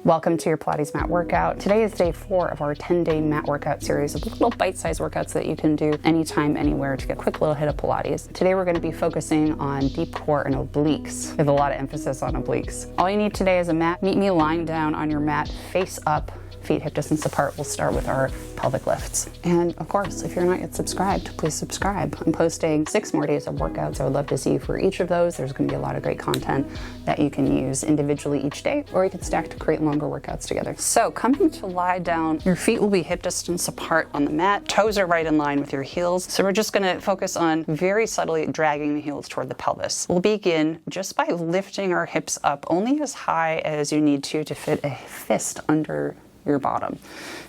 Welcome to your Pilates mat workout. Today is day 4 of our 10-day mat workout series of little bite-sized workouts that you can do anytime, anywhere to get a quick little hit of Pilates. Today we're going to be focusing on deep core and obliques. We have a lot of emphasis on obliques. All you need today is a mat. Meet me lying down on your mat, face up, feet hip distance apart. We'll start with our pelvic lifts. And of course, if you're not yet subscribed, please subscribe. I'm posting 6 more days of workouts. I would love to see you for each of those. There's going to be a lot of great content that you can use individually each day, or you can stack to create longer workouts together. So coming to lie down, your feet will be hip distance apart on the mat. Toes are right in line with your heels. So we're just going to focus on very subtly dragging the heels toward the pelvis. We'll begin just by lifting our hips up only as high as you need to fit a fist under your bottom.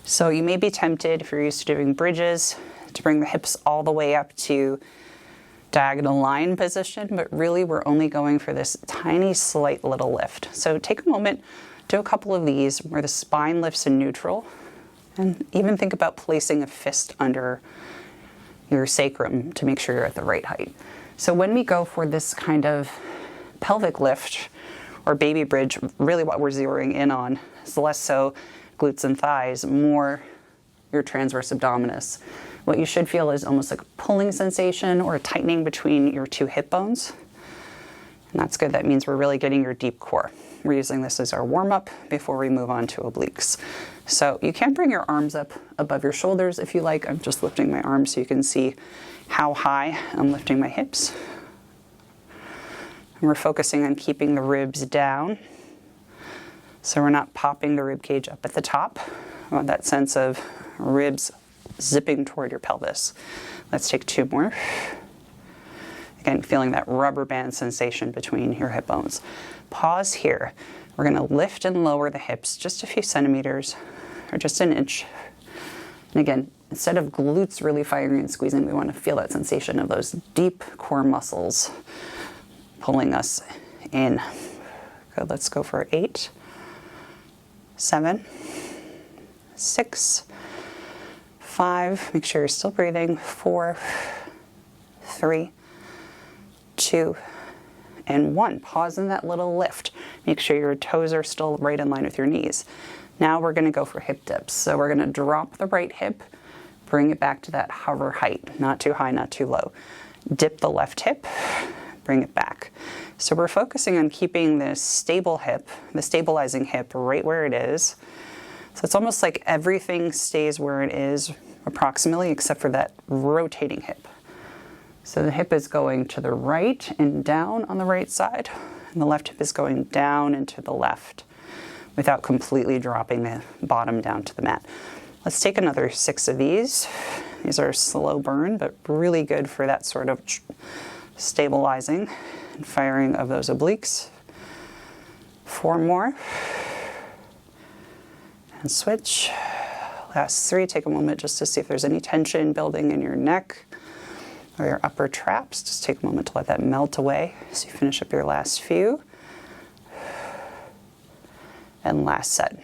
So you may be tempted, if you're used to doing bridges, to bring the hips all the way up to diagonal line position, but really we're only going for this tiny, slight little lift. So take a moment, do a couple of these where the spine lifts in neutral, and even think about placing a fist under your sacrum to make sure you're at the right height. So when we go for this kind of pelvic lift or baby bridge, really what we're zeroing in on is less so glutes and thighs, more your transverse abdominis. What you should feel is almost like a pulling sensation or a tightening between your 2 hip bones. And that's good. That means we're really getting your deep core. We're using this as our warm-up before we move on to obliques. So you can bring your arms up above your shoulders if you like. I'm just lifting my arms so you can see how high I'm lifting my hips. And we're focusing on keeping the ribs down, so we're not popping the rib cage up at the top. I want that sense of ribs zipping toward your pelvis. Let's take 2 more. Again, feeling that rubber band sensation between your hip bones. Pause here. We're going to lift and lower the hips just a few centimeters or just an inch. And again, instead of glutes really firing and squeezing, we want to feel that sensation of those deep core muscles pulling us in. Good. Let's go for 8, 7, 6, 5, make sure you're still breathing, 4, 3, 2, and 1. Pause in that little lift. Make sure your toes are still right in line with your knees. Now we're going to go for hip dips. So we're going to drop the right hip, bring it back to that hover height, not too high, not too low. Dip the left hip, bring it back. So we're focusing on keeping this stable hip, the stabilizing hip, right where it is. So it's almost like everything stays where it is approximately, except for that rotating hip. So the hip is going to the right and down on the right side, and the left hip is going down and to the left without completely dropping the bottom down to the mat. Let's take another 6 of these. These are slow burn, but really good for that sort of stabilizing and firing of those obliques. 4 more. And switch. Last 3, take a moment just to see if there's any tension building in your neck or your upper traps. Just take a moment to let that melt away as you finish up your last few. And last set.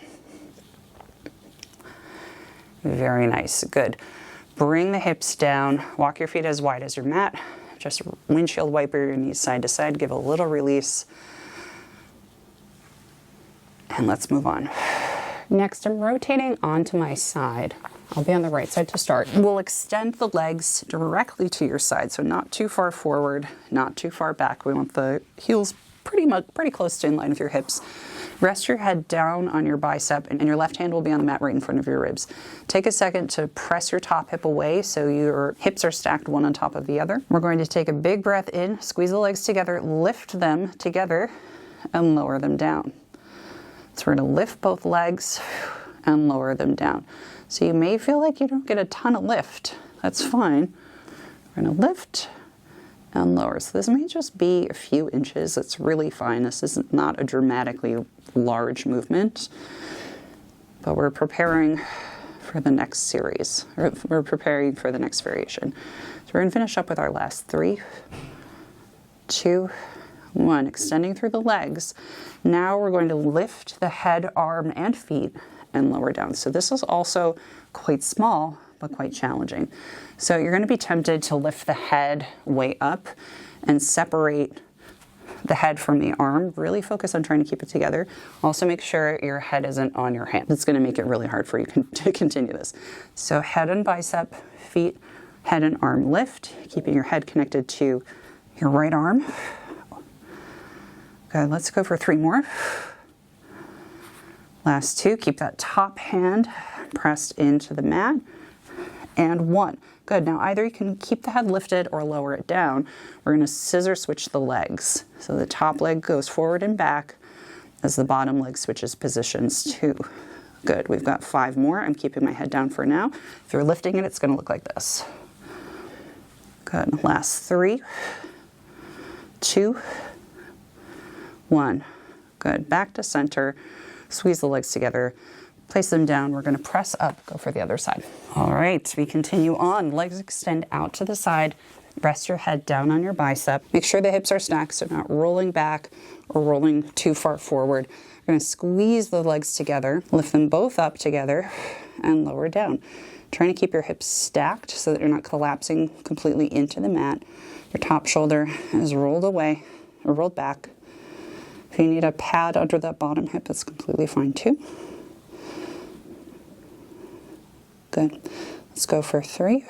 Very nice, good. Bring the hips down, walk your feet as wide as your mat. Just windshield wiper your knees side to side, give a little release. And let's move on. Next, I'm rotating onto my side. I'll be on the right side to start. We'll extend the legs directly to your side, so not too far forward, not too far back. We want the heels pretty close to in line with your hips. Rest your head down on your bicep, and your left hand will be on the mat right in front of your ribs. Take a second to press your top hip away so your hips are stacked one on top of the other. We're going to take a big breath in, squeeze the legs together, lift them together, and lower them down. So we're going to lift both legs and lower them down. So you may feel like you don't get a ton of lift. That's fine. We're going to lift and lower. So this may just be a few inches. That's really fine. This is not a dramatically large movement, but we're preparing for the next series, or we're preparing for the next variation. So we're going to finish up with our last 3, 2, 1, extending through the legs. Now we're going to lift the head, arm, and feet and lower down. So this is also quite small, but quite challenging. So you're going to be tempted to lift the head way up and separate the head from the arm. Really focus on trying to keep it together. Also make sure your head isn't on your hand. It's gonna make it really hard for you to continue this. So head and bicep, feet, head and arm lift, keeping your head connected to your right arm. Good, let's go for 3 more. Last 2, keep that top hand pressed into the mat. And 1. Good, now either you can keep the head lifted or lower it down. We're gonna scissor switch the legs. So the top leg goes forward and back as the bottom leg switches positions too. Good, we've got 5 more. I'm keeping my head down for now. If you're lifting it, it's gonna look like this. Good, last 3, 2, 1. Good, back to center. Squeeze the legs together. Place them down. We're going to press up, go for the other side. All right, we continue on. Legs extend out to the side. Rest your head down on your bicep. Make sure the hips are stacked so not rolling back or rolling too far forward. We're going to squeeze the legs together, lift them both up together, and lower down. Trying to keep your hips stacked so that you're not collapsing completely into the mat. Your top shoulder is rolled away or rolled back. If you need a pad under that bottom hip, it's completely fine too. Good. Let's go for 3.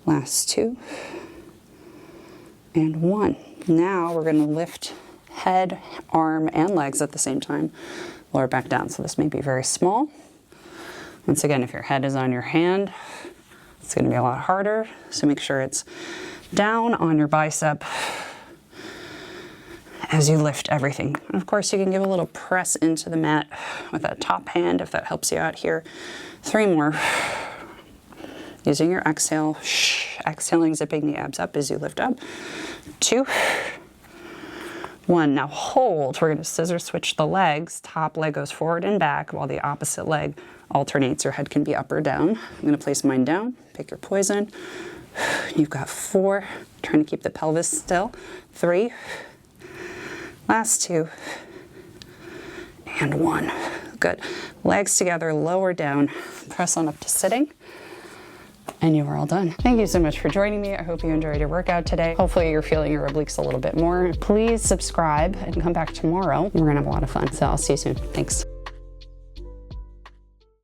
Last 2. And 1. Now we're going to lift head, arm, and legs at the same time. Lower back down. So this may be very small. Once again, if your head is on your hand, it's going to be a lot harder. So make sure it's down on your bicep as you lift everything. And of course, you can give a little press into the mat with that top hand if that helps you out here. 3 more. Using your exhale, exhaling, zipping the abs up as you lift up. 2, 1. Now hold. We're going to scissor switch the legs. Top leg goes forward and back while the opposite leg alternates. Your head can be up or down. I'm going to place mine down. Pick your poison. You've got 4. Trying to keep the pelvis still. 3. Last 2. And 1. Good. Legs together, lower down. Press on up to sitting. And you are all done. Thank you so much for joining me. I hope you enjoyed your workout today. Hopefully you're feeling your obliques a little bit more. Please subscribe and come back tomorrow. We're gonna have a lot of fun. So I'll see you soon. Thanks.